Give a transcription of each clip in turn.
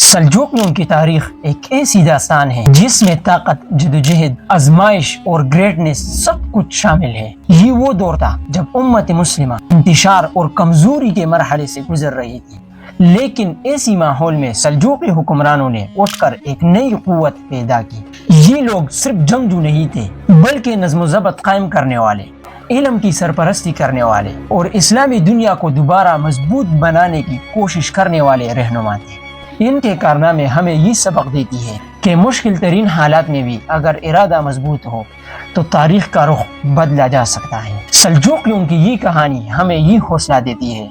سلجوقیوں کی تاریخ ایک ایسی داستان ہے جس میں طاقت، جدوجہد، آزمائش اور گریٹنس سب کچھ شامل ہے۔ یہ وہ دور تھا جب امت مسلمہ انتشار اور کمزوری کے مرحلے سے گزر رہی تھی، لیکن ایسی ماحول میں سلجوقی حکمرانوں نے اٹھ کر ایک نئی قوت پیدا کی۔ یہ لوگ صرف جنگجو نہیں تھے بلکہ نظم و ضبط قائم کرنے والے، علم کی سرپرستی کرنے والے اور اسلامی دنیا کو دوبارہ مضبوط بنانے کی کوشش کرنے والے رہنما تھے۔ ان کے کارنامے ہمیں یہ سبق دیتی ہے کہ مشکل ترین حالات میں بھی اگر ارادہ مضبوط ہو تو تاریخ کا رخ بدلا جا سکتا ہے۔ سلجوقیوں کی یہ کہانی ہمیں یہ حوصلہ دیتی ہے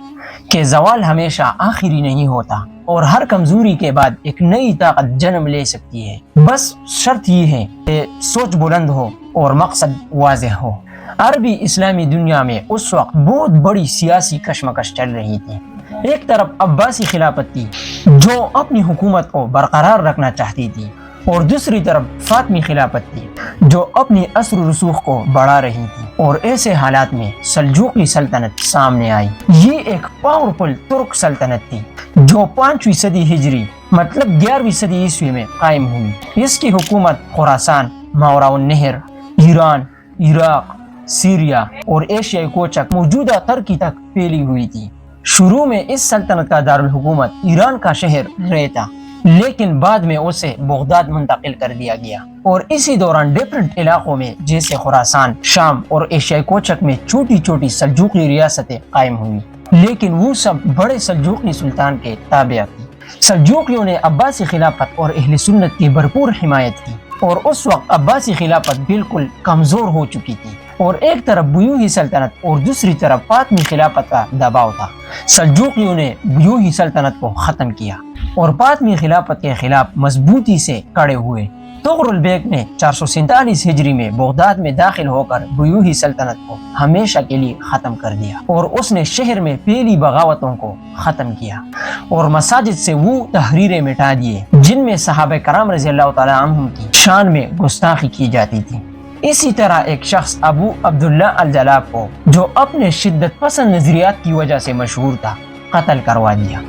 کہ زوال ہمیشہ آخری نہیں ہوتا اور ہر کمزوری کے بعد ایک نئی طاقت جنم لے سکتی ہے۔ بس شرط یہ ہے کہ سوچ بلند ہو اور مقصد واضح ہو۔ عربی اسلامی دنیا میں اس وقت بہت بڑی سیاسی کشمکش چل رہی تھی۔ ایک طرف عباسی خلافت تھی جو اپنی حکومت کو برقرار رکھنا چاہتی تھی، اور دوسری طرف فاطمی خلافت تھی جو اپنی اثر و رسوخ کو بڑھا رہی تھی۔ اور ایسے حالات میں سلجوقی سلطنت سامنے آئی۔ یہ ایک پاورفل ترک سلطنت تھی جو 5ویں صدی ہجری مطلب 11ویں صدی عیسوی میں قائم ہوئی۔ اس کی حکومت خراسان، ماوراء النہر، ایران، عراق، سیریا اور ایشیائی کوچک موجودہ ترکی تک پھیلی ہوئی تھی۔ شروع میں اس سلطنت کا دارالحکومت ایران کا شہر رے تھا، لیکن بعد میں اسے بغداد منتقل کر دیا گیا، اور اسی دوران ڈیفرنٹ علاقوں میں جیسے خراسان، شام اور ایشیائی کوچک میں چھوٹی چھوٹی سلجوقی ریاستیں قائم ہوئی، لیکن وہ سب بڑے سلجوقی سلطان کے تابع تھی۔ سلجوقیوں نے عباسی خلافت اور اہل سنت کی بھرپور حمایت کی، اور اس وقت عباسی خلافت بالکل کمزور ہو چکی تھی، اور ایک طرف بیوہی سلطنت اور دوسری طرف فاطمی خلافت کا دباؤ تھا۔ سلجوقیوں نے بیوہی سلطنت کو ختم کیا اور فاطمی خلافت کے خلاف مضبوطی سے کھڑے ہوئے۔ طغرل بیگ نے 447 ہجری میں بغداد میں داخل ہو کر بیوہی سلطنت کو ہمیشہ کے لیے ختم کر دیا، اور اس نے شہر میں پھیلی بغاوتوں کو ختم کیا اور مساجد سے وہ تحریریں مٹا دیے جن میں صحابہ کرام رضی اللہ تعالی عنہم کی شان میں گستاخی کی جاتی تھی۔ اسی طرح ایک شخص ابو عبداللہ الجلاب کو، جو اپنے شدت پسند نظریات کی وجہ سے مشہور تھا، قتل کروا دیا۔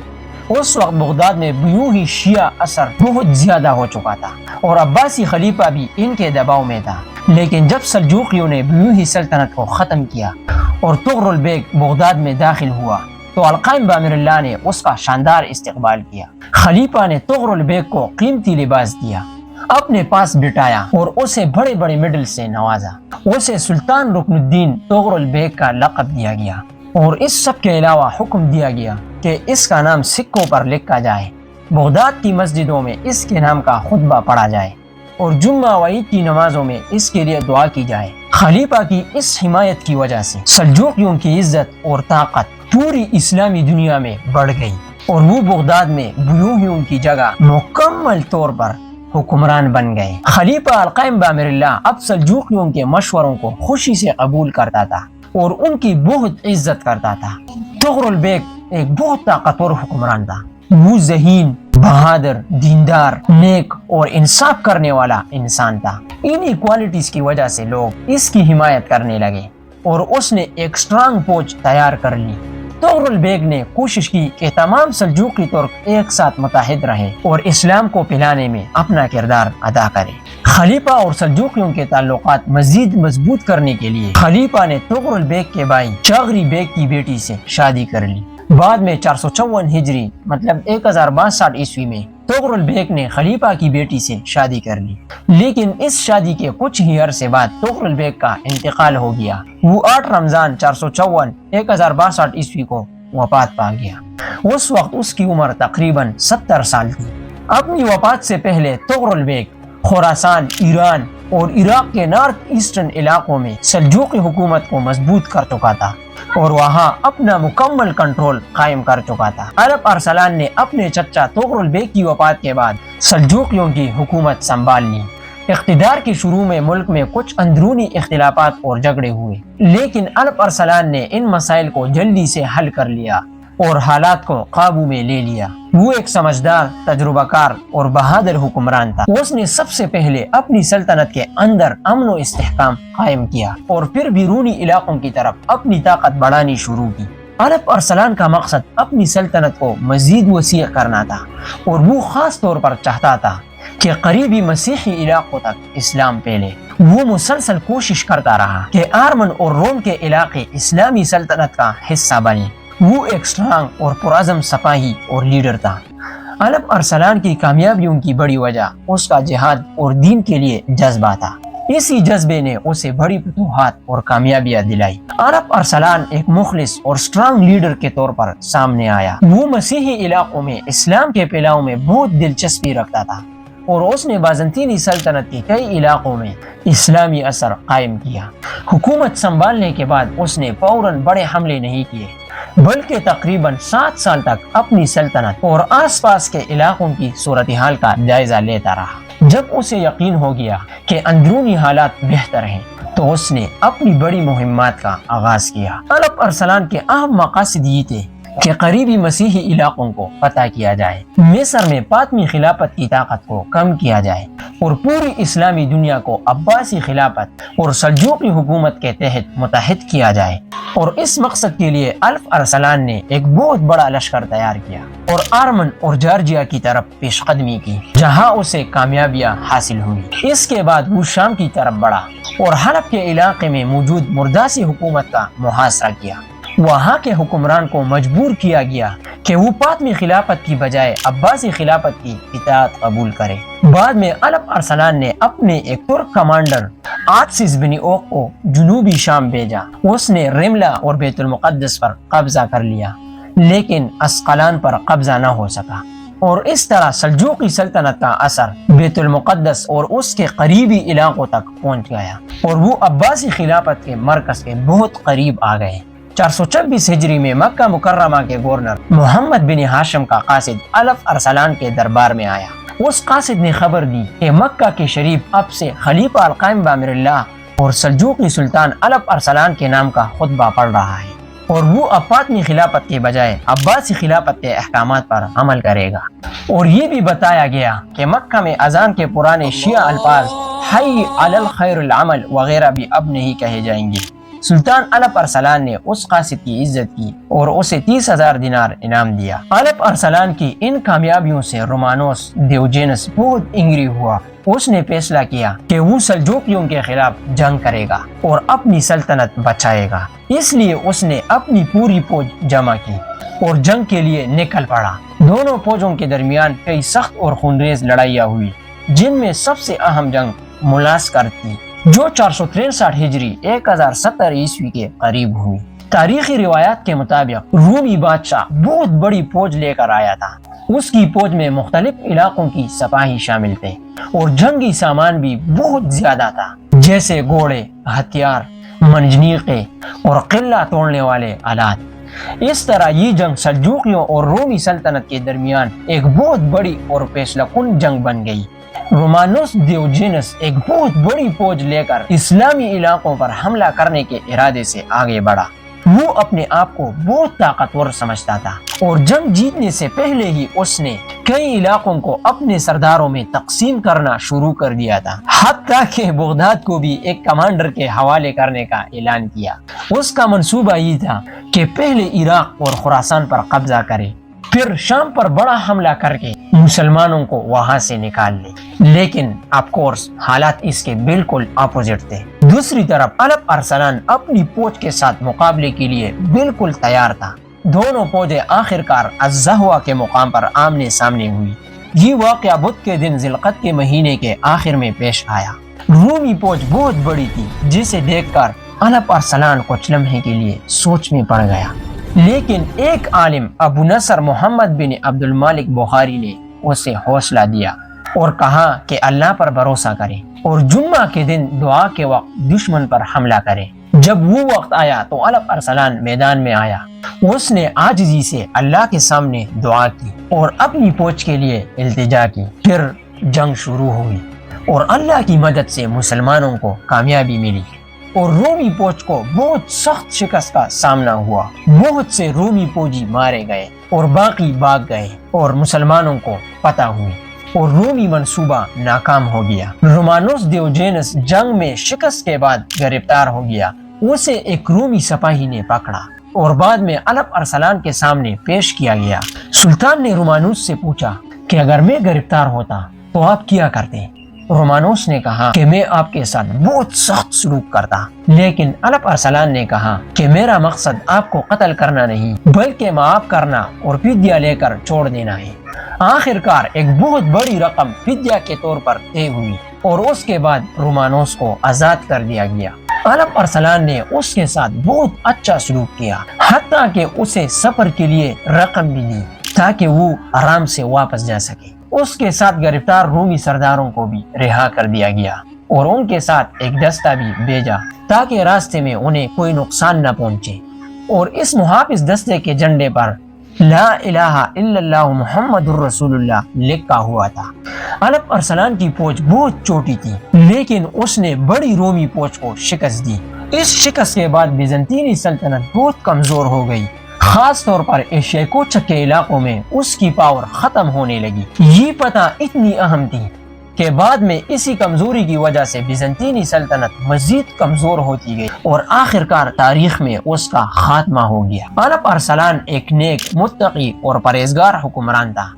اس وقت بغداد میں بیوہی شیعہ اثر بہت زیادہ ہو چکا تھا اور عباسی خلیفہ بھی ان کے دباؤ میں تھا، لیکن جب سلجوقیوں نے بیوہی سلطنت کو ختم کیا اور طغرل بیگ بغداد میں داخل ہوا تو القائم بامر اللہ نے اس کا شاندار استقبال کیا۔ خلیفہ نے طغرل بیگ کو قیمتی لباس دیا، اپنے پاس بٹھایا اور اسے بڑے بڑے میڈل سے نوازا۔ اسے سلطان رکن الدین طغرل بیگ کا لقب دیا گیا، اور اس سب کے علاوہ حکم دیا گیا کہ اس کا نام سکوں پر لکھا جائے، بغداد کی مسجدوں میں اس کے نام کا خطبہ پڑھا جائے، اور جمعہ و عید کی نمازوں میں اس کے لیے دعا کی جائے۔ خلیفہ کی اس حمایت کی وجہ سے سلجوقیوں کی عزت اور طاقت پوری اسلامی دنیا میں بڑھ گئی، اور وہ بغداد میں بیوہیوں کی جگہ مکمل طور پر حکمران بن گئے۔ خلیفہ القائم بامر اللہ اب سلجوقیوں کے مشوروں کو خوشی سے قبول کرتا تھا اور ان کی بہت عزت کرتا تھا۔ طغرل بیگ ایک بہت طاقتور حکمران تھا۔ وہ ذہین، بہادر، دیندار، نیک اور انصاف کرنے والا انسان تھا۔ انہی کوالٹیز کی وجہ سے لوگ اس کی حمایت کرنے لگے اور اس نے ایک اسٹرانگ فوج تیار کر لی۔ طغرل بیگ نے کوشش کی کہ تمام سلجوقی ترک ایک ساتھ متحد رہے اور اسلام کو پھیلانے میں اپنا کردار ادا کرے۔ خلیفہ اور سلجوقیوں کے تعلقات مزید مضبوط کرنے کے لیے خلیفہ نے طغرل بیگ کے بھائی چاغری بیگ کی بیٹی سے شادی کر لی۔ بعد میں 454 ہجری مطلب 1062 عیسوی میں طغرل بیگ نے خلیفہ کی بیٹی سے شادی کر لی، لیکن اس شادی کے کچھ ہی عرصے بعد طغرل بیگ کا انتقال ہو گیا۔ وہ 8 رمضان 454 1062 عیسوی کو وفات پا گیا۔ اس وقت اس کی عمر تقریباً 70 سال تھی۔ اپنی وفات سے پہلے طغرل بیگ خراسان، ایران اور عراق کے نارتھ ایسٹرن علاقوں میں سلجوقی حکومت کو مضبوط کر چکا تھا اور وہاں اپنا مکمل کنٹرول قائم کر چکا تھا۔ الپ ارسلان نے اپنے چچا طغرل بیگ کی وفات کے بعد سلجوقیوں کی حکومت سنبھال لی۔ اقتدار کے شروع میں ملک میں کچھ اندرونی اختلافات اور جھگڑے ہوئے، لیکن الپ ارسلان نے ان مسائل کو جلدی سے حل کر لیا اور حالات کو قابو میں لے لیا۔ وہ ایک سمجھدار، تجربہ کار اور بہادر حکمران تھا۔ اس نے سب سے پہلے اپنی سلطنت کے اندر امن و استحکام قائم کیا اور پھر بیرونی علاقوں کی طرف اپنی طاقت بڑھانی شروع کی۔ الپ ارسلان کا مقصد اپنی سلطنت کو مزید وسیع کرنا تھا اور وہ خاص طور پر چاہتا تھا کہ قریبی مسیحی علاقوں تک اسلام پھیلے۔ وہ مسلسل کوشش کرتا رہا کہ آرمن اور روم کے علاقے اسلامی سلطنت کا حصہ بنے۔ وہ ایک اسٹرانگ اور پرعزم سپاہی اور لیڈر تھا۔ الپ ارسلان کی کامیابیوں کی بڑی وجہ اس کا جہاد اور دین کے لیے جذبہ تھا۔ اسی جذبے نے اسے بڑی فتوحات اور کامیابیاں دلائی۔ الپ ارسلان ایک مخلص اور اسٹرانگ لیڈر کے طور پر سامنے آیا۔ وہ مسیحی علاقوں میں اسلام کے پھیلاؤ میں بہت دلچسپی رکھتا تھا اور اس نے بازنطینی سلطنت کے کئی علاقوں میں اسلامی اثر قائم کیا۔ حکومت سنبھالنے کے بعد اس نے فوراً بڑے حملے نہیں کیے، بلکہ تقریباً 7 سال تک اپنی سلطنت اور آس پاس کے علاقوں کی صورتحال کا جائزہ لیتا رہا۔ جب اسے یقین ہو گیا کہ اندرونی حالات بہتر ہیں تو اس نے اپنی بڑی مہمات کا آغاز کیا۔ الپ ارسلان کے اہم مقاصد یہ تھے کہ قریبی مسیحی علاقوں کو فتح کیا جائے، مصر میں فاطمی خلافت کی طاقت کو کم کیا جائے اور پوری اسلامی دنیا کو عباسی خلافت اور سلجوقی حکومت کے تحت متحد کیا جائے۔ اور اس مقصد کے لیے الپ ارسلان نے ایک بہت بڑا لشکر تیار کیا اور آرمن اور جارجیا کی طرف پیش قدمی کی، جہاں اسے کامیابیاں حاصل ہوئی۔ اس کے بعد وہ شام کی طرف بڑھا اور حلب کے علاقے میں موجود مرداسی حکومت کا محاصرہ کیا۔ وہاں کے حکمران کو مجبور کیا گیا کہ وہ فاطمی خلافت کی بجائے عباسی خلافت کی اطاعت قبول کرے۔ بعد میں الپ ارسلان نے اپنے ایک ترک کمانڈر آتسس بن اوق کو جنوبی شام بھیجا۔ اس نے رملہ اور بیت المقدس پر قبضہ کر لیا، لیکن اسقلان پر قبضہ نہ ہو سکا، اور اس طرح سلجوقی سلطنت کا اثر بیت المقدس اور اس کے قریبی علاقوں تک پہنچ گیا اور وہ عباسی خلافت کے مرکز کے بہت قریب آ گئے۔ 426 ہجری میں مکہ مکرمہ کے گورنر محمد بن ہاشم کا قاصد الپ ارسلان کے دربار میں آیا۔ اس قاصد نے خبر دی کہ مکہ کے شریف اب سے خلیفہ القائم بامر اللہ اور سلجوقی سلطان الپ ارسلان کے نام کا خطبہ پڑھ رہا ہے اور وہ اب فاطمی خلافت کے بجائے عباسی خلافت کے احکامات پر عمل کرے گا۔ اور یہ بھی بتایا گیا کہ مکہ میں اذان کے پرانے شیعہ الفاظ حی علی الخیر العمل وغیرہ بھی اب نہیں کہے جائیں گے۔ سلطان الپ ارسلان نے اس قاصد کی عزت کی اور اسے 30,000 دینار انعام دیا۔ الپ ارسلان کی ان کامیابیوں سے رومانوس دیوجینس بہت انگری ہوا۔ اس نے فیصلہ کیا کہ وہ سلجوقیوں کے خلاف جنگ کرے گا اور اپنی سلطنت بچائے گا۔ اس لیے اس نے اپنی پوری فوج جمع کی اور جنگ کے لیے نکل پڑا۔ دونوں فوجوں کے درمیان کئی سخت اور خونریز لڑائیاں ہوئی، جن میں سب سے اہم جنگ ملاسکر تھی، جو 463 ہجری 1070 عیسوی کے قریب ہوئی۔ تاریخی روایات کے مطابق رومی بادشاہ بہت بڑی فوج لے کر آیا تھا۔ اس کی فوج میں مختلف علاقوں کی سپاہی شامل تھے اور جنگی سامان بھی بہت زیادہ تھا، جیسے گھوڑے، ہتھیار، منجنیقیں اور قلعہ توڑنے والے آلات۔ اس طرح یہ جنگ سلجوقیوں اور رومی سلطنت کے درمیان ایک بہت بڑی اور فیصلہ کن جنگ بن گئی۔ رومانوس دیوجینس ایک بہت بڑی فوج لے کر اسلامی علاقوں پر حملہ کرنے کے ارادے سے آگے بڑھا۔ وہ اپنے آپ کو بہت طاقتور سمجھتا تھا اور جنگ جیتنے سے پہلے ہی اس نے کئی علاقوں کو اپنے سرداروں میں تقسیم کرنا شروع کر دیا تھا، حتیٰ کہ بغداد کو بھی ایک کمانڈر کے حوالے کرنے کا اعلان کیا۔ اس کا منصوبہ یہ تھا کہ پہلے عراق اور خراسان پر قبضہ کرے، پھر شام پر بڑا حملہ کر کے مسلمانوں کو وہاں سے نکال لے، لیکن آف کورس حالات اس کے بالکل اپوزٹ تھے۔ دوسری طرف الپ ارسلان اپنی فوج کے ساتھ مقابلے کے لیے بالکل تیار تھا۔ دونوں فوجیں آخرکار الزہوہ کے مقام پر آمنے سامنے ہوئی۔ یہ واقعہ بدھ کے دن ذی القعدہ کے مہینے کے آخر میں پیش آیا۔ رومی فوج بہت بڑی تھی، جسے دیکھ کر الپ ارسلان کچھ لمحے کے لیے سوچ میں پڑ گیا، لیکن ایک عالم ابو نصر محمد بن عبد المالک بخاری نے اسے حوصلہ دیا اور کہا کہ اللہ پر بھروسہ کرے اور جمعہ کے دن دعا کے وقت دشمن پر حملہ کرے۔ جب وہ وقت آیا تو الپ ارسلان میدان میں آیا۔ اس نے عاجزی سے اللہ کے سامنے دعا کی اور اپنی فوج کے لیے التجا کی۔ پھر جنگ شروع ہوئی اور اللہ کی مدد سے مسلمانوں کو کامیابی ملی اور رومی فوج کو بہت سخت شکست کا سامنا ہوا۔ بہت سے رومی فوجی مارے گئے اور باقی بھاگ گئے اور مسلمانوں کو فتح ہوئی اور رومی منصوبہ ناکام ہو گیا۔ رومانوس دیوجینس جنگ میں شکست کے بعد گرفتار ہو گیا۔ اسے ایک رومی سپاہی نے پکڑا اور بعد میں الپ ارسلان کے سامنے پیش کیا گیا۔ سلطان نے رومانوس سے پوچھا کہ اگر میں گرفتار ہوتا تو آپ کیا کرتے؟ رومانوس نے کہا کہ میں آپ کے ساتھ بہت سخت سلوک کرتا، لیکن الپ ارسلان نے کہا کہ میرا مقصد آپ کو قتل کرنا نہیں بلکہ معاف کرنا اور فدیہ لے کر چھوڑ دینا ہے۔ آخر کار ایک بہت بڑی رقم فدیہ کے طور پر طے ہوئی اور اس کے بعد رومانوس کو آزاد کر دیا گیا۔ الپ ارسلان نے اس کے ساتھ بہت اچھا سلوک کیا، حتیٰ کہ اسے سفر کے لیے رقم بھی دی تاکہ وہ آرام سے واپس جا سکے۔ اس کے ساتھ گرفتار رومی سرداروں کو بھی رہا کر دیا گیا اور ان کے ساتھ ایک دستہ بھی بھیجا تاکہ راستے میں انہیں کوئی نقصان نہ پہنچے، اور اس محافظ دستے کے جھنڈے پر لا الہ الا اللہ محمد الرسول اللہ لکھا ہوا تھا۔ الپ ارسلان کی فوج بہت چھوٹی تھی، لیکن اس نے بڑی رومی فوج کو شکست دی۔ اس شکست کے بعد بیزنطینی سلطنت بہت کمزور ہو گئی، خاص طور پر ایشیا کوچک کے علاقوں میں اس کی پاور ختم ہونے لگی۔ یہ پتہ اتنی اہم تھی کہ بعد میں اسی کمزوری کی وجہ سے بیزنطینی سلطنت مزید کمزور ہوتی گئی اور آخر کار تاریخ میں اس کا خاتمہ ہو گیا۔ الپ ارسلان ایک نیک، متقی اور پرہیزگار حکمران تھا۔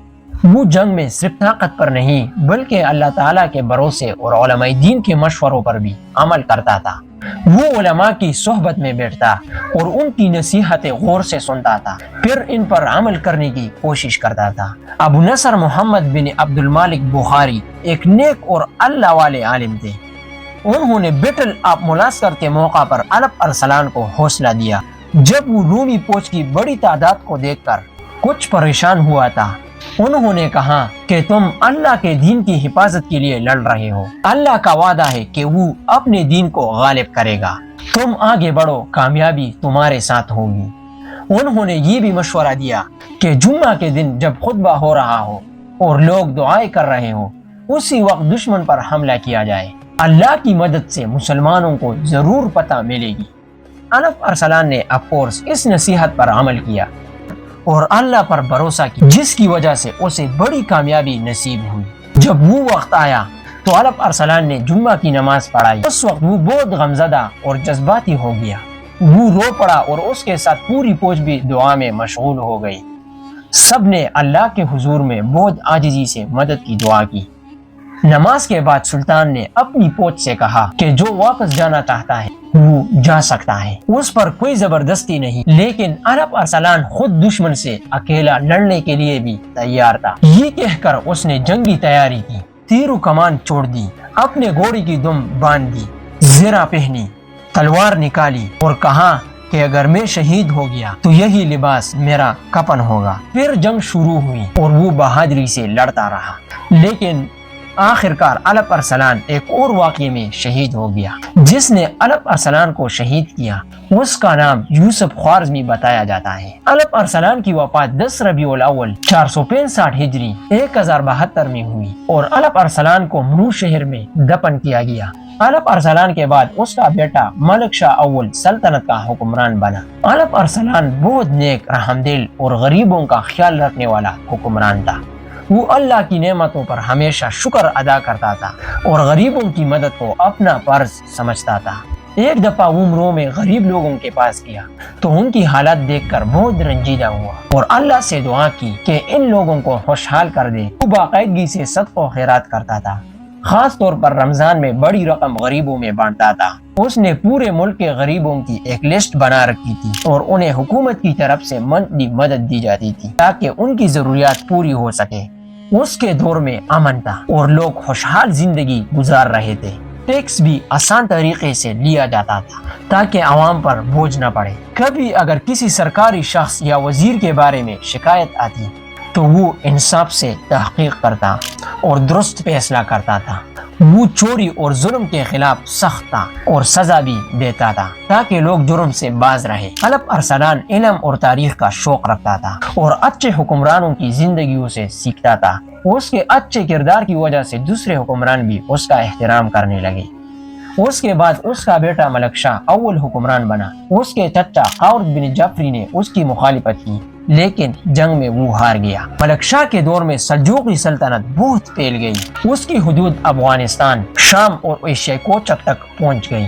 وہ جنگ میں صرف طاقت پر نہیں بلکہ اللہ تعالیٰ کے بھروسے اور علماء دین کے مشوروں پر بھی عمل کرتا تھا۔ وہ علماء کی صحبت میں بیٹھتا اور ان کی نصیحتیں غور سے سنتا تھا، پھر ان پر عمل کرنے کی کوشش کرتا تھا۔ ابو نصر محمد بن عبد المالک بخاری ایک نیک اور اللہ والے عالم تھے۔ انہوں نے بیٹل آف ملاسکر کے موقع پر الپ ارسلان کو حوصلہ دیا جب وہ رومی فوج کی بڑی تعداد کو دیکھ کر کچھ پریشان ہوا تھا۔ انہوں نے کہا کہ تم اللہ کے دین کی حفاظت کے لیے لڑ رہے ہو، اللہ کا وعدہ ہے کہ وہ اپنے دین کو غالب کرے گا، تم آگے بڑھو، کامیابی تمہارے ساتھ ہوگی۔ انہوں نے یہ بھی مشورہ دیا کہ جمعہ کے دن جب خطبہ ہو رہا ہو اور لوگ دعائیں کر رہے ہو، اسی وقت دشمن پر حملہ کیا جائے، اللہ کی مدد سے مسلمانوں کو ضرور پتہ ملے گی۔ الپ ارسلان نے اف کورس اس نصیحت پر عمل کیا اور اللہ پر بھروسہ کیا، جس کی وجہ سے اسے بڑی کامیابی نصیب ہوئی۔ جب وہ وقت آیا تو الپ ارسلان نے جمعہ کی نماز پڑھائی۔ اس وقت وہ بہت غمزدہ اور جذباتی ہو گیا، وہ رو پڑا اور اس کے ساتھ پوری فوج بھی دعا میں مشغول ہو گئی۔ سب نے اللہ کے حضور میں بہت عاجزی سے مدد کی دعا کی۔ نماز کے بعد سلطان نے اپنی فوج سے کہا کہ جو واپس جانا چاہتا ہے وہ جا سکتا ہے، اس پر کوئی زبردستی نہیں، لیکن الپ ارسلان خود دشمن سے اکیلا لڑنے کے لیے بھی تیار تھا۔ یہ کہہ کر اس نے جنگی تیاری کی، تیر و کمان چھوڑ دی، اپنے گھوڑے کی دم باندھ دی، زرہ پہنی، تلوار نکالی اور کہا کہ اگر میں شہید ہو گیا تو یہی لباس میرا کفن ہوگا۔ پھر جنگ شروع ہوئی اور وہ بہادری سے لڑتا رہا، لیکن آخر کار الپ ارسلان ایک اور واقعے میں شہید ہو گیا۔ جس نے الپ ارسلان کو شہید کیا اس کا نام یوسف خوارزمی بتایا جاتا ہے۔ الپ ارسلان کی وفات 10 ربیع الاول 465 ہجری 1072 میں ہوئی اور الپ ارسلان کو منو شہر میں دفن کیا گیا۔ الپ ارسلان کے بعد اس کا بیٹا ملک شاہ اول سلطنت کا حکمران بنا۔ الپ ارسلان بہت نیک، رحم دل اور غریبوں کا خیال رکھنے والا حکمران تھا۔ وہ اللہ کی نعمتوں پر ہمیشہ شکر ادا کرتا تھا اور غریبوں کی مدد کو اپنا فرض سمجھتا تھا۔ ایک دفعہ وہ عمروں میں غریب لوگوں کے پاس گیا تو ان کی حالت دیکھ کر بہت رنجیدہ ہوا اور اللہ سے دعا کی کہ ان لوگوں کو خوشحال کر دے۔ وہ باقاعدگی سے صدقہ و خیرات کرتا تھا، خاص طور پر رمضان میں بڑی رقم غریبوں میں بانٹتا تھا۔ اس نے پورے ملک کے غریبوں کی ایک لسٹ بنا رکھی تھی اور انہیں حکومت کی طرف سے منتھلی مدد دی جاتی تھی تاکہ ان کی ضروریات پوری ہو سکے۔ اس کے دور میں امن تھا اور لوگ خوشحال زندگی گزار رہے تھے۔ ٹیکس بھی آسان طریقے سے لیا جاتا تھا تاکہ عوام پر بوجھ نہ پڑے۔ کبھی اگر کسی سرکاری شخص یا وزیر کے بارے میں شکایت آتی تو وہ انصاف سے تحقیق کرتا اور درست فیصلہ کرتا تھا۔ وہ چوری اور ظلم کے خلاف سخت تھا اور سزا بھی دیتا تھا تاکہ لوگ جرم سے باز رہے۔ الپ ارسلان علم اور تاریخ کا شوق رکھتا تھا اور اچھے حکمرانوں کی زندگیوں سے سیکھتا تھا۔ اس کے اچھے کردار کی وجہ سے دوسرے حکمران بھی اس کا احترام کرنے لگے۔ اس کے بعد اس کا بیٹا ملک شاہ اول حکمران بنا۔ اس کے چچا قاورد بن جعفری نے اس کی مخالفت کی لیکن جنگ میں وہ ہار گیا۔ ملک شاہ کے دور میں سلجوقی سلطنت بہت پھیل گئی۔ اس کی حدود افغانستان، شام اور ایشیا کوچک تک پہنچ گئی۔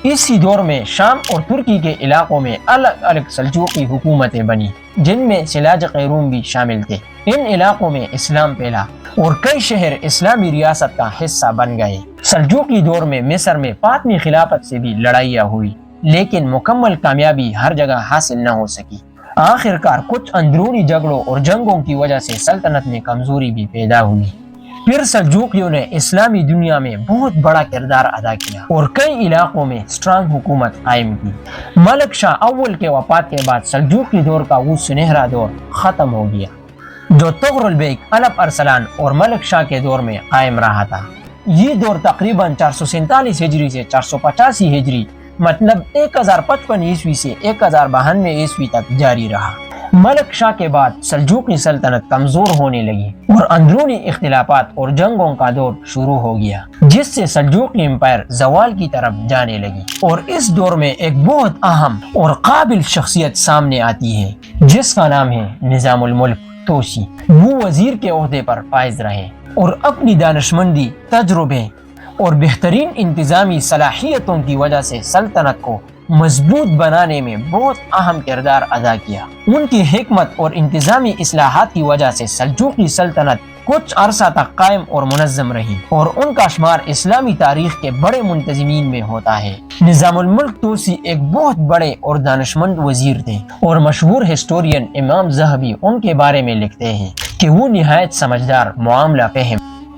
اسی دور میں شام اور ترکی کے علاقوں میں الگ الگ سلجوقی حکومتیں بنی جن میں سلاجق روم بھی شامل تھے۔ ان علاقوں میں اسلام پھیلا اور کئی شہر اسلامی ریاست کا حصہ بن گئے۔ سلجوقی دور میں مصر میں فاطمی خلافت سے بھی لڑائیاں ہوئی لیکن مکمل کامیابی ہر جگہ حاصل نہ ہو سکی۔ آخر کار کچھ اندرونی جھگڑوں اور جنگوں کی وجہ سے سلطنت میں کمزوری بھی پیدا ہوئی۔ پھر سلجوقیوں نے اسلامی دنیا میں بہت بڑا کردار ادا کیا اور کئی علاقوں میں اسٹرانگ حکومت قائم کی۔ ملک شاہ اول کے وفات کے بعد سلجوقی دور کا وہ سنہرا دور ختم ہو گیا جو طغرل بیگ، الپ ارسلان اور ملک شاہ کے دور میں قائم رہا تھا۔ یہ دور تقریباً 447 ہجری سے 485 ہجری مطلب 1055 عیسوی سے 1092 عیسوی تک جاری رہا۔ ملک شاہ کے بعد سلجوقی سلطنت کمزور ہونے لگی اور اندرونی اختلافات اور جنگوں کا دور شروع ہو گیا جس سے سلجوقی امپائر زوال کی طرف جانے لگی۔ اور اس دور میں ایک بہت اہم اور قابل شخصیت سامنے آتی ہے جس کا نام ہے نظام الملک توسی۔ وہ وزیر کے عہدے پر فائز رہے اور اپنی دانشمندی، تجربے اور بہترین انتظامی صلاحیتوں کی وجہ سے سلطنت کو مضبوط بنانے میں بہت اہم کردار ادا کیا۔ ان کی حکمت اور انتظامی اصلاحات کی وجہ سے سلجوقی سلطنت کچھ عرصہ تک قائم اور منظم رہی اور ان کا شمار اسلامی تاریخ کے بڑے منتظمین میں ہوتا ہے۔ نظام الملک توسی ایک بہت بڑے اور دانشمند وزیر تھے اور مشہور ہسٹورین امام ذہبی ان کے بارے میں لکھتے ہیں کہ وہ نہایت سمجھدار، معاملہ فہم،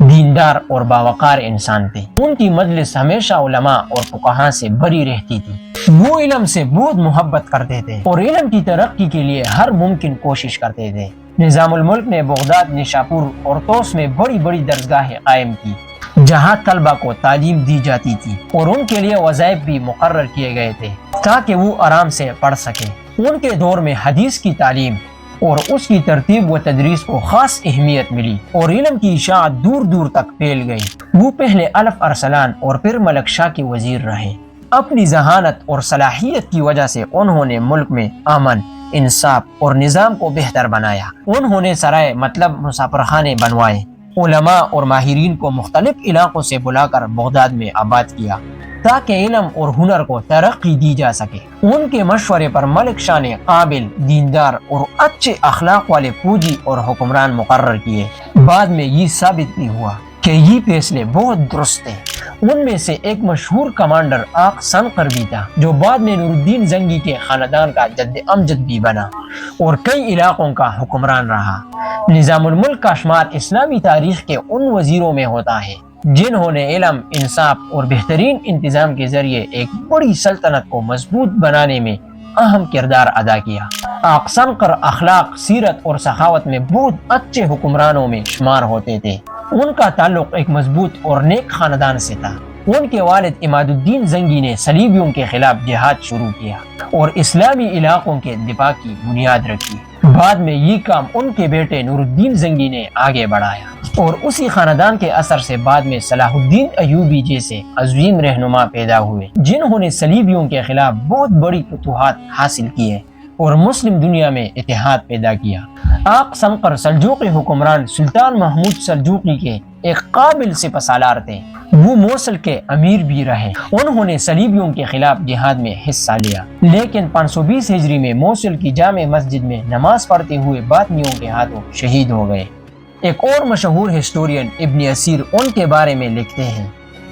دیندار اور باوقار انسان تھے۔ ان کی مجلس ہمیشہ علماء اور فقہاء سے بری رہتی تھی۔ وہ علم سے بہت محبت کرتے تھے اور علم کی ترقی کے لیے ہر ممکن کوشش کرتے تھے۔ نظام الملک نے بغداد، نشاپور اور طوس میں بڑی بڑی درسگاہیں قائم کی جہاں طلبہ کو تعلیم دی جاتی تھی اور ان کے لیے وظائف بھی مقرر کیے گئے تھے تاکہ وہ آرام سے پڑھ سکیں۔ ان کے دور میں حدیث کی تعلیم اور اس کی ترتیب و تدریس کو خاص اہمیت ملی اور علم کی اشاعت دور دور تک پھیل گئی۔ وہ پہلے الپ ارسلان اور پھر ملک شاہ کے وزیر رہے۔ اپنی ذہانت اور صلاحیت کی وجہ سے انہوں نے ملک میں امن، انصاف اور نظام کو بہتر بنایا۔ انہوں نے سرائے مطلب مسافر خانے بنوائے، علماء اور ماہرین کو مختلف علاقوں سے بلا کر بغداد میں آباد کیا تاکہ علم اور ہنر کو ترقی دی جا سکے۔ ان کے مشورے پر ملک شاہ نے قابل، دیندار اور اچھے اخلاق والے فوجی اور حکمران مقرر کیے۔ بعد میں یہ ثابت بھی ہوا کہ یہ فیصلے بہت درست تھے۔ ان میں سے ایک مشہور کمانڈر آق سنقر بھی تھا جو بعد میں نور الدین زنگی کے خاندان کا جد امجد بھی بنا اور کئی علاقوں کا حکمران رہا۔ نظام الملک کا شمار اسلامی تاریخ کے ان وزیروں میں ہوتا ہے جنہوں نے علم، انصاف اور بہترین انتظام کے ذریعے ایک بڑی سلطنت کو مضبوط بنانے میں اہم کردار ادا کیا۔ آق سنقر اخلاق، سیرت اور سخاوت میں بہت اچھے حکمرانوں میں شمار ہوتے تھے۔ ان کا تعلق ایک مضبوط اور نیک خاندان سے تھا۔ ان کے والد عماد الدین زنگی نے صلیبیوں کے خلاف جہاد شروع کیا اور اسلامی علاقوں کے دفاع کی بنیاد رکھی۔ بعد میں یہ کام ان کے بیٹے نور الدین زنگی نے آگے بڑھایا اور اسی خاندان کے اثر سے بعد میں صلاح الدین ایوبی جیسے عظیم رہنما پیدا ہوئے جنہوں نے صلیبیوں کے خلاف بہت بڑی فتوحات حاصل کیے اور مسلم دنیا میں اتحاد پیدا کیا۔ آق سنقر سلجوقی حکمران سلطان محمود سلجوقی کے ایک قابل سپہ سالار تھے۔ وہ موصل کے امیر بھی رہے۔ انہوں نے صلیبیوں کے خلاف جہاد میں حصہ لیا لیکن 520 ہجری میں موصل کی جامع مسجد میں نماز پڑھتے ہوئے باطنیوں کے ہاتھوں شہید ہو گئے۔ ایک اور مشہور ہسٹورین ابن اسیر ان کے بارے میں لکھتے ہیں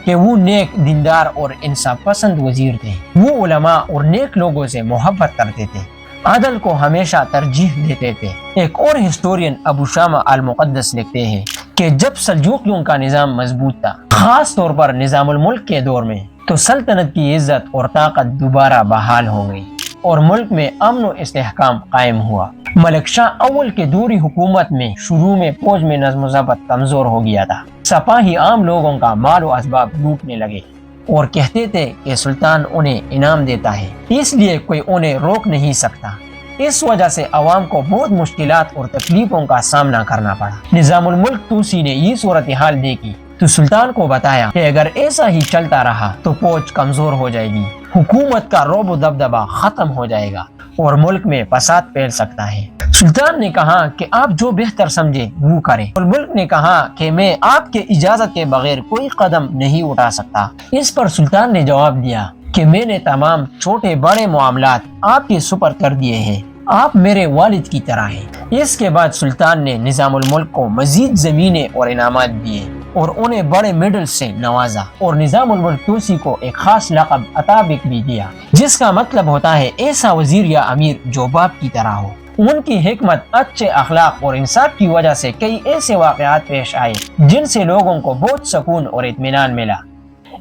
کہ وہ نیک، دیندار اور انصاف پسند وزیر تھے۔ وہ علماء اور نیک لوگوں سے محبت کرتے تھے، عدل کو ہمیشہ ترجیح دیتے تھے۔ ایک اور ہسٹورین ابو شامہ المقدس لکھتے ہیں کہ جب سلجوقیوں کا نظام مضبوط تھا، خاص طور پر نظام الملک کے دور میں، تو سلطنت کی عزت اور طاقت دوبارہ بحال ہو گئی اور ملک میں امن و استحکام قائم ہوا۔ ملک شاہ اول کے دوری حکومت میں شروع میں فوج میں نظم و ضبط کمزور ہو گیا تھا۔ سپاہی عام لوگوں کا مال و اسباب لوٹنے لگے اور کہتے تھے کہ سلطان انہیں انعام دیتا ہے، اس لیے کوئی انہیں روک نہیں سکتا۔ اس وجہ سے عوام کو بہت مشکلات اور تکلیفوں کا سامنا کرنا پڑا۔ نظام الملک توسی نے یہ صورتحال دیکھی تو سلطان کو بتایا کہ اگر ایسا ہی چلتا رہا تو فوج کمزور ہو جائے گی، حکومت کا رعب و دبدبہ ختم ہو جائے گا اور ملک میں فساد پھیل سکتا ہے۔ سلطان نے کہا کہ آپ جو بہتر سمجھے وہ کریں، اور ملک نے کہا کہ میں آپ کے اجازت کے بغیر کوئی قدم نہیں اٹھا سکتا۔ اس پر سلطان نے جواب دیا کہ میں نے تمام چھوٹے بڑے معاملات آپ کے سپرد کر دیے ہیں، آپ میرے والد کی طرح ہیں۔ اس کے بعد سلطان نے نظام الملک کو مزید زمینیں اور انعامات دیے اور انہیں بڑے میڈل سے نوازا، اور نظام الملک توسی کو ایک خاص لقب عطابک بھی دیا، جس کا مطلب ہوتا ہے ایسا وزیر یا امیر جو باپ کی طرح ہو۔ ان کی حکمت، اچھے اخلاق اور انصاف کی وجہ سے کئی ایسے واقعات پیش آئے جن سے لوگوں کو بہت سکون اور اطمینان ملا۔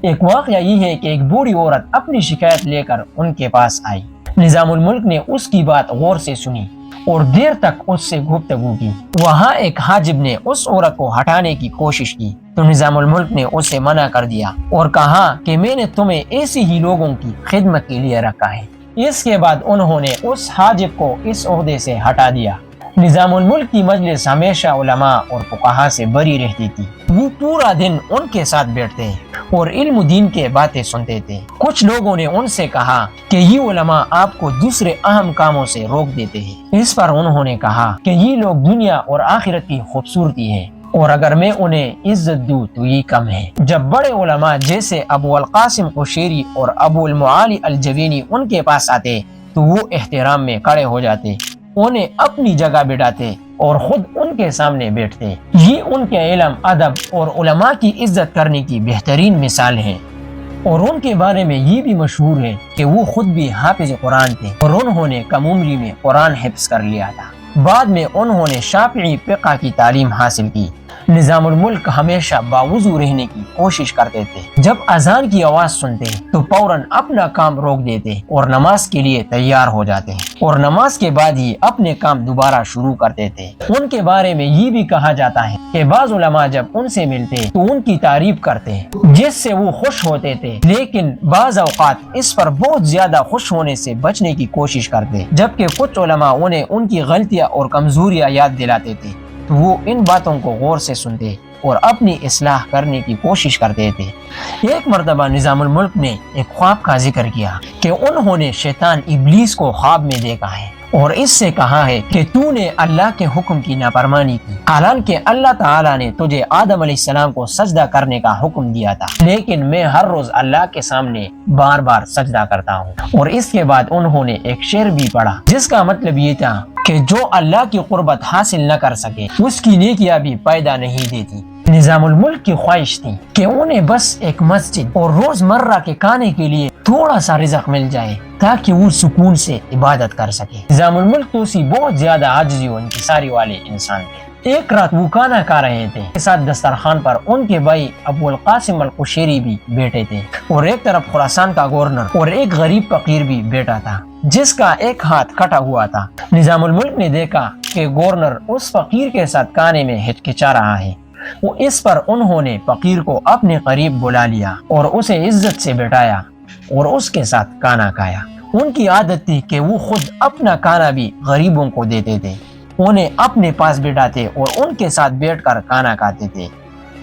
ایک واقعہ یہ ہے کہ ایک بوڑھی عورت اپنی شکایت لے کر ان کے پاس آئی۔ نظام الملک نے اس کی بات غور سے سنی اور دیر تک اس سے گفتگو کی۔ وہاں ایک حاجب نے اس عورت کو ہٹانے کی کوشش کی تو نظام الملک نے اسے منع کر دیا اور کہا کہ میں نے تمہیں ایسے ہی لوگوں کی خدمت کے لیے رکھا ہے۔ اس کے بعد انہوں نے اس حاجب کو اس عہدے سے ہٹا دیا۔ نظام الملک کی مجلس ہمیشہ علماء اور فقہاء سے بری رہتی تھی۔ وہ پورا دن ان کے ساتھ بیٹھتے اور علم و دین کے باتیں سنتے تھے۔ کچھ لوگوں نے ان سے کہا کہ یہ علماء آپ کو دوسرے اہم کاموں سے روک دیتے ہیں۔ اس پر انہوں نے کہا کہ یہ لوگ دنیا اور آخرت کی خوبصورتی ہے، اور اگر میں انہیں عزت دوں تو یہ کم ہے۔ جب بڑے علماء جیسے ابو القاسم قشیری اور ابو المعالی الجوینی ان کے پاس آتے تو وہ احترام میں کھڑے ہو جاتے، انہیں اپنی جگہ بٹھاتے اور خود ان کے سامنے بیٹھتے۔ یہ ان کے علم، ادب اور علماء کی عزت کرنے کی بہترین مثال ہے۔ اور ان کے بارے میں یہ بھی مشہور ہے کہ وہ خود بھی حافظ قرآن تھے اور انہوں نے کم عمری میں قرآن حفظ کر لیا تھا۔ بعد میں انہوں نے شافعی فقہ کی تعلیم حاصل کی۔ نظام الملک ہمیشہ باوضو رہنے کی کوشش کرتے تھے۔ جب اذان کی آواز سنتے تو فوراً اپنا کام روک دیتے اور نماز کے لیے تیار ہو جاتے، اور نماز کے بعد ہی اپنے کام دوبارہ شروع کرتے تھے۔ ان کے بارے میں یہ بھی کہا جاتا ہے کہ بعض علماء جب ان سے ملتے تو ان کی تعریف کرتے جس سے وہ خوش ہوتے تھے، لیکن بعض اوقات اس پر بہت زیادہ خوش ہونے سے بچنے کی کوشش کرتے، جبکہ کچھ علماء انہیں ان کی غلطیاں اور کمزوریاں یاد دلاتے تھے تو وہ ان باتوں کو غور سے سنتے اور اپنی اصلاح کرنے کی کوشش کرتے تھے۔ ایک مرتبہ نظام الملک نے ایک خواب کا ذکر کیا کہ انہوں نے شیطان ابلیس کو خواب میں دیکھا ہے اور اس سے کہا ہے کہ تو نے اللہ کے حکم کی نافرمانی کی، حالانکہ اللہ تعالیٰ نے تجھے آدم علیہ السلام کو سجدہ کرنے کا حکم دیا تھا، لیکن میں ہر روز اللہ کے سامنے بار بار سجدہ کرتا ہوں۔ اور اس کے بعد انہوں نے ایک شعر بھی پڑھا جس کا مطلب یہ تھا کہ جو اللہ کی قربت حاصل نہ کر سکے اس کی نیکیاں بھی پیدا نہیں دیتی۔ نظام الملک کی خواہش تھی کہ انہیں بس ایک مسجد اور روزمرہ کے کھانے کے لیے تھوڑا سا رزق مل جائے تاکہ وہ سکون سے عبادت کر سکے۔ نظام الملک توسی بہت زیادہ عاجزی و انکساری والے انسان تھے۔ ایک رات وہ کھانا کھا رہے تھے، کے ساتھ دسترخوان پر ان کے بھائی ابو القاسم القشیری بھی بیٹھے تھے، اور ایک طرف خراسان کا گورنر اور ایک غریب فقیر بھی بیٹھا تھا جس کا ایک ہاتھ کٹا ہوا تھا۔ نظام الملک نے دیکھا کہ گورنر اس فقیر کے ساتھ کھانے میں ہچکچا رہا ہے، وہ اس پر انہوں نے فقیر کو اپنے قریب بلا لیا اور اسے عزت سے بٹھایا اور اس کے ساتھ کھانا کھایا۔ ان کی عادت تھی کہ وہ خود اپنا کھانا بھی غریبوں کو دیتے تھے، انہیں اپنے پاس بٹھاتے اور ان کے ساتھ بیٹھ کر کھانا کھاتے تھے۔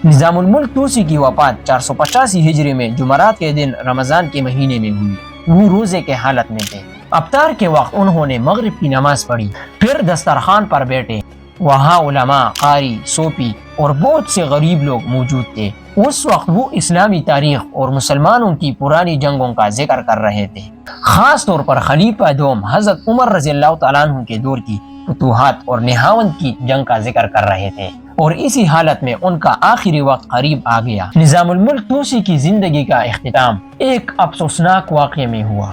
نظام الملک توسی کی وفات 485 ہجری میں جمعرات کے دن رمضان کے مہینے میں ہوئی۔ وہ روزے کے حالت میں تھے۔ افطار کے وقت انہوں نے مغرب کی نماز پڑھی، پھر دسترخوان پر بیٹھے۔ وہاں علماء، قاری، صوفی اور بہت سے غریب لوگ موجود تھے۔ اس وقت وہ اسلامی تاریخ اور مسلمانوں کی پرانی جنگوں کا ذکر کر رہے تھے، خاص طور پر خلیفہ دوم حضرت عمر رضی اللہ تعالیٰ عنہ کے دور کی فتوحات اور نہاوند کی جنگ کا ذکر کر رہے تھے، اور اسی حالت میں ان کا آخری وقت قریب آ گیا۔ نظام الملک توسی کی زندگی کا اختتام ایک افسوسناک واقعے میں ہوا۔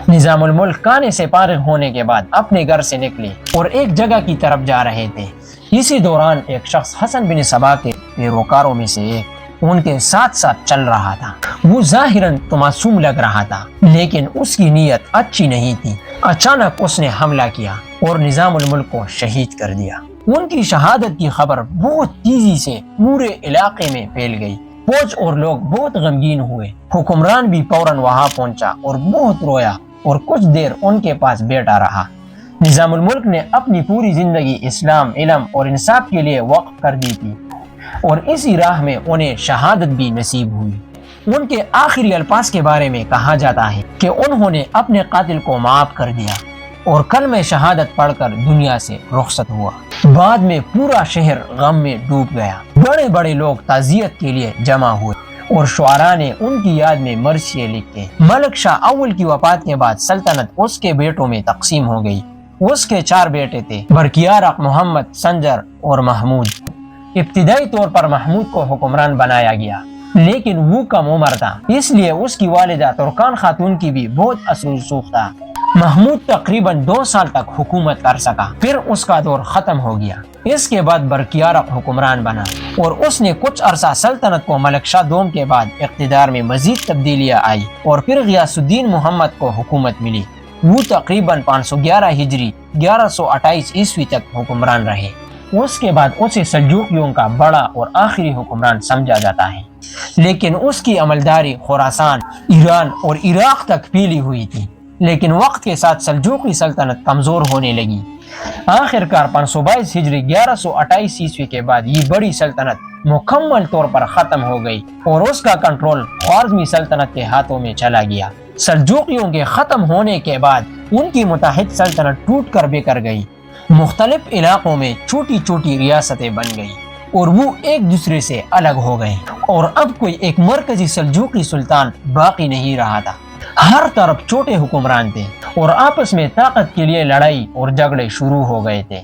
نظام الملک کھانے سے فارغ ہونے کے بعد اپنے گھر سے نکلے اور ایک جگہ کی طرف جا رہے تھے۔ اسی دوران ایک شخص حسن بن صبا کے پیروکاروں میں سے ایک ان کے ساتھ ساتھ چل رہا تھا۔ وہ ظاہراً تو معصوم لگ رہا تھا، لیکن اس کی نیت اچھی نہیں تھی۔ اچانک اس نے حملہ کیا اور نظام الملک کو شہید کر دیا۔ ان کی شہادت کی خبر بہت تیزی سے پورے علاقے میں پھیل گئی۔ فوج اور لوگ بہت غمگین ہوئے۔ حکمران بھی فوراً وہاں پہنچا اور بہت رویا اور کچھ دیر ان کے پاس بیٹھا رہا۔ نظام الملک نے اپنی پوری زندگی اسلام، علم اور انصاف کے لیے وقف کر دی تھی، اور اسی راہ میں انہیں شہادت بھی نصیب ہوئی۔ ان کے آخری الفاظ کے بارے میں کہا جاتا ہے کہ انہوں نے اپنے قاتل کو معاف کر دیا اور کلمہ شہادت پڑھ کر دنیا سے رخصت ہوا۔ بعد میں پورا شہر غم میں ڈوب گیا۔ بڑے بڑے لوگ تعزیت کے لیے جمع ہوئے اور شعراء نے ان کی یاد میں مرثیے لکھے۔ ملک شاہ اول کی وفات کے بعد سلطنت اس کے بیٹوں میں تقسیم ہو گئی۔ اس کے 4 بیٹے تھے، برکیارق، محمد، سنجر اور محمود۔ ابتدائی طور پر محمود کو حکمران بنایا گیا، لیکن وہ کم عمر تھا، اس لیے اس کی والدہ ترکان خاتون کی بھی بہت اثر و رسوخ تھا۔ محمود تقریباً 2 سال تک حکومت کر سکا، پھر اس کا دور ختم ہو گیا۔ اس کے بعد برکیارق حکمران بنا اور اس نے کچھ عرصہ سلطنت کو ملک شاہ دوم کے بعد اقتدار میں مزید تبدیلیاں آئی اور پھر غیاث الدین محمد کو حکومت ملی۔ وہ تقریباً 511 ہجری 1128 عیسوی تک حکمران رہے۔ اس کے بعد اسے سلجوقیوں کا بڑا اور آخری حکمران سمجھا جاتا ہے، لیکن اس کی عملداری خراسان، ایران اور عراق تک پھیلی ہوئی تھی۔ لیکن وقت کے ساتھ سلجوقی سلطنت کمزور ہونے لگی۔ آخر کار 522 ہجری 1128 عیسوی کے بعد یہ بڑی سلطنت مکمل طور پر ختم ہو گئی اور اس کا کنٹرول خوارزمی سلطنت کے ہاتھوں میں چلا گیا۔ سلجوقیوں کے ختم ہونے کے بعد ان کی متحد سلطنت ٹوٹ کر بکھر گئی۔ مختلف علاقوں میں چھوٹی چھوٹی ریاستیں بن گئی اور وہ ایک دوسرے سے الگ ہو گئے، اور اب کوئی ایک مرکزی سلجوقی سلطان باقی نہیں رہا تھا۔ ہر طرف چھوٹے حکمران تھے اور آپس میں طاقت کے لیے لڑائی اور جھگڑے شروع ہو گئے تھے۔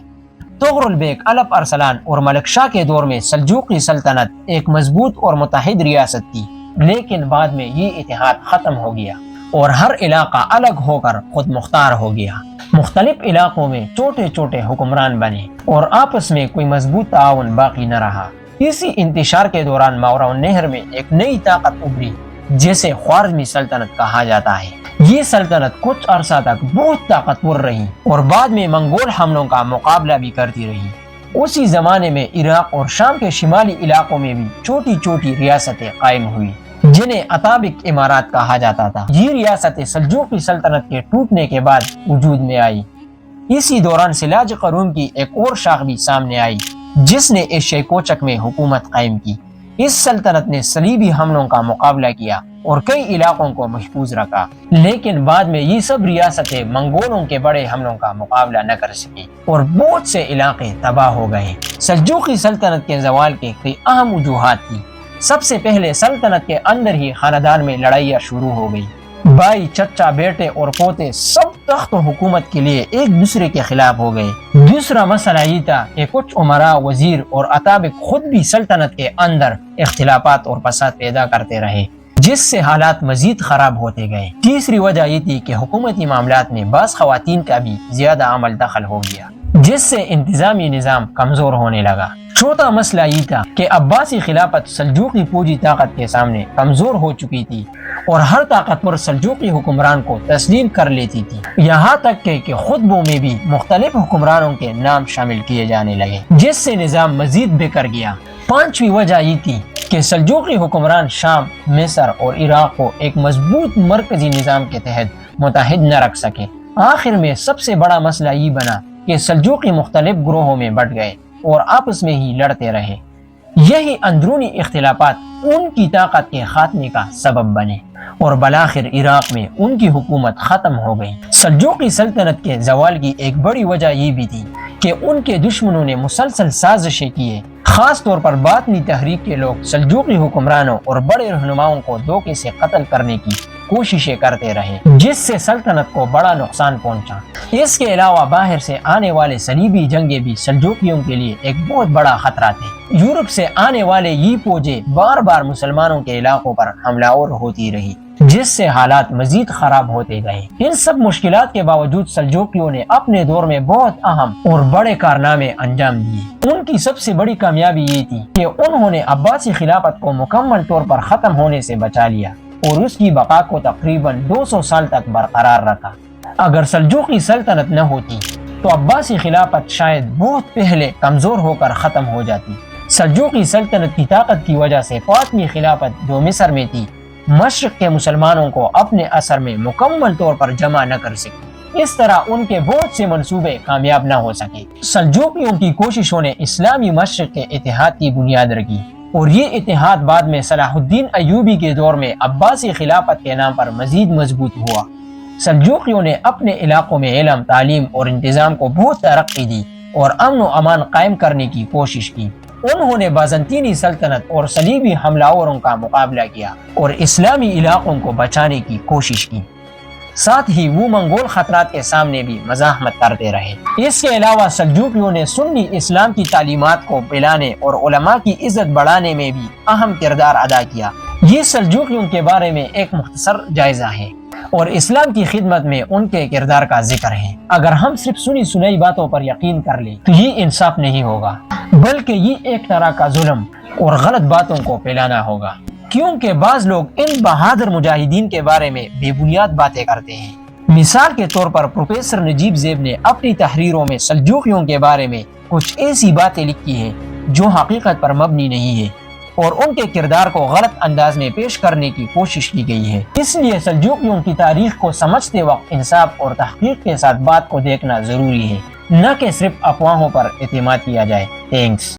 طغرل بیگ، الپ ارسلان اور ملک شاہ کے دور میں سلجوقی سلطنت ایک مضبوط اور متحد ریاست تھی، لیکن بعد میں یہ اتحاد ختم ہو گیا اور ہر علاقہ الگ ہو کر خود مختار ہو گیا۔ مختلف علاقوں میں چھوٹے چھوٹے حکمران بنے اور آپس میں کوئی مضبوط تعاون باقی نہ رہا۔ اسی انتشار کے دوران ماوراء النہر میں ایک نئی طاقت ابھری جسے خوارزمی سلطنت کہا جاتا ہے۔ یہ سلطنت کچھ عرصہ تک بہت طاقتور رہی اور بعد میں منگول حملوں کا مقابلہ بھی کرتی رہی۔ اسی زمانے میں عراق اور شام کے شمالی علاقوں میں بھی چھوٹی چھوٹی ریاستیں قائم ہوئی جنہیں اتابک امارات کہا جاتا تھا۔ یہ ریاستیں سلجوقی سلطنت کے ٹوٹنے کے بعد وجود میں آئی۔ اسی دوران سلاجق روم کی ایک اور شاخ بھی سامنے آئی جس نے ایشیائی کوچک میں حکومت قائم کی۔ اس سلطنت نے صلیبی حملوں کا مقابلہ کیا اور کئی علاقوں کو محفوظ رکھا، لیکن بعد میں یہ سب ریاستیں منگولوں کے بڑے حملوں کا مقابلہ نہ کر سکی اور بہت سے علاقے تباہ ہو گئے۔ سلجوقی سلطنت کے زوال کے کئی اہم وجوہات تھی۔ سب سے پہلے سلطنت کے اندر ہی خاندان میں لڑائیاں شروع ہو گئی۔ بھائی، چچا، بیٹے اور پوتے سب تخت و حکومت کے لیے ایک دوسرے کے خلاف ہو گئے۔ دوسرا مسئلہ یہ تھا کہ کچھ امراء، وزیر اور اتابک خود بھی سلطنت کے اندر اختلافات اور فساد پیدا کرتے رہے، جس سے حالات مزید خراب ہوتے گئے۔ تیسری وجہ یہ تھی کہ حکومتی معاملات میں بعض خواتین کا بھی زیادہ عمل دخل ہو گیا، جس سے انتظامی نظام کمزور ہونے لگا۔ چوتھا مسئلہ یہ تھا کہ عباسی خلافت سلجوقی فوجی طاقت کے سامنے کمزور ہو چکی تھی اور ہر طاقتور سلجوقی حکمران کو تسلیم کر لیتی تھی، یہاں تک کہ خطبوں میں بھی مختلف حکمرانوں کے نام شامل کیے جانے لگے، جس سے نظام مزید بکھر گیا۔ پانچویں وجہ یہ تھی کہ سلجوقی حکمران شام، مصر اور عراق کو ایک مضبوط مرکزی نظام کے تحت متحد نہ رکھ سکے۔ آخر میں سب سے بڑا مسئلہ یہ بنا کہ سلجوقی مختلف گروہوں میں بٹ گئے اور آپس میں ہی لڑتے رہے۔ یہی اندرونی اختلافات ان کی طاقت کے خاتمے کا سبب بنے اور بالآخر عراق میں ان کی حکومت ختم ہو گئی۔ سلجوقی سلطنت کے زوال کی ایک بڑی وجہ یہ بھی تھی کہ ان کے دشمنوں نے مسلسل سازشیں کیے، خاص طور پر باطنی تحریک کے لوگ سلجوقی حکمرانوں اور بڑے رہنماؤں کو دھوکے سے قتل کرنے کی کوششیں کرتے رہے، جس سے سلطنت کو بڑا نقصان پہنچا۔ اس کے علاوہ باہر سے آنے والے صلیبی جنگیں بھی سلجوقیوں کے لیے ایک بہت بڑا خطرہ تھے۔ یورپ سے آنے والے یہ فوجیں بار بار مسلمانوں کے علاقوں پر حملہ آور ہوتی رہی، جس سے حالات مزید خراب ہوتے گئے۔ ان سب مشکلات کے باوجود سلجوقیوں نے اپنے دور میں بہت اہم اور بڑے کارنامے انجام دیے۔ ان کی سب سے بڑی کامیابی یہ تھی کہ انہوں نے عباسی خلافت کو مکمل طور پر ختم ہونے سے بچا لیا اور اس کی بقا کو تقریباً 200 سال تک برقرار رکھا۔ اگر سلجوقی سلطنت نہ ہوتی تو عباسی خلافت شاید بہت پہلے کمزور ہو کر ختم ہو جاتی۔ سلجوقی سلطنت کی طاقت کی وجہ سے فاطمی خلافت جو مصر میں تھی، مشرق کے مسلمانوں کو اپنے اثر میں مکمل طور پر جمع نہ کر سکی۔ اس طرح ان کے بہت سے منصوبے کامیاب نہ ہو سکے۔ سلجوقیوں کی کوششوں نے اسلامی مشرق کے اتحاد کی بنیاد رکھی اور یہ اتحاد بعد میں صلاح الدین ایوبی کے دور میں عباسی خلافت کے نام پر مزید مضبوط ہوا۔ سلجوقیوں نے اپنے علاقوں میں علم، تعلیم اور انتظام کو بہت ترقی دی اور امن و امان قائم کرنے کی کوشش کی۔ انہوں نے بازنطینی سلطنت اور صلیبی حملہ آوروں کا مقابلہ کیا اور اسلامی علاقوں کو بچانے کی کوشش کی، ساتھ ہی وہ منگول خطرات کے سامنے بھی مزاحمت کرتے رہے۔ اس کے علاوہ سلجوقیوں نے سنی اسلام کی تعلیمات کو پھیلانے اور علماء کی عزت بڑھانے میں بھی اہم کردار ادا کیا۔ یہ سلجوقیوں کے بارے میں ایک مختصر جائزہ ہے اور اسلام کی خدمت میں ان کے کردار کا ذکر ہے۔ اگر ہم صرف سنی سنائی باتوں پر یقین کر لیں تو یہ انصاف نہیں ہوگا، بلکہ یہ ایک طرح کا ظلم اور غلط باتوں کو پھیلانا ہوگا، کیونکہ بعض لوگ ان بہادر مجاہدین کے بارے میں بے بنیاد باتیں کرتے ہیں۔ مثال کے طور پر پروفیسر نجیب زیب نے اپنی تحریروں میں سلجوقیوں کے بارے میں کچھ ایسی باتیں لکھی ہیں جو حقیقت پر مبنی نہیں ہے اور ان کے کردار کو غلط انداز میں پیش کرنے کی کوشش کی گئی ہے۔ اس لیے سلجوقیوں کی تاریخ کو سمجھتے وقت انصاف اور تحقیق کے ساتھ بات کو دیکھنا ضروری ہے، نہ کہ صرف افواہوں پر اعتماد کیا جائے۔ تھینکس۔